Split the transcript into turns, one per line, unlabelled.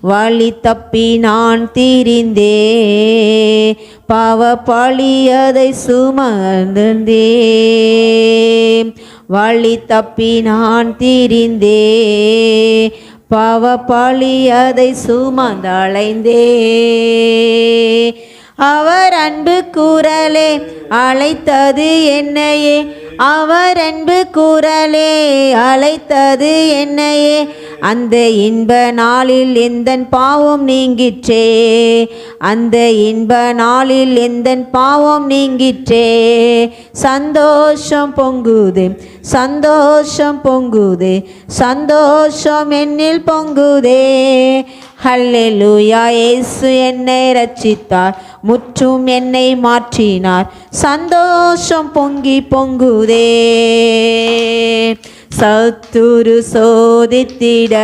வழி தப்பி நான் திரிந்தே பாவ பழியதை சுமந்தே வழி தப்பி நான் திரிந்தே பாவ பழியதை சுமந்தளைந்தே அவர் அன்பு குரலே அழைத்தது என்னையே அவர் அன்பு குரலே அழைத்தது என்னையே அந்த இன்ப நாளில் எந்தன் பாவம் நீங்கிற்றே அந்த இன்ப நாளில் எந்தன் பாவம் நீங்கிற்றே சந்தோஷம் பொங்குதே சந்தோஷம் பொங்குதே சந்தோஷம் என்னில் பொங்குதே ஹல்லேலூயா இயேசு என்னை ரட்சித்தார் முற்றும் என்னை மாற்றினார் சந்தோஷம் பொங்கி பொங்குதே சத்துரு சோதித்திட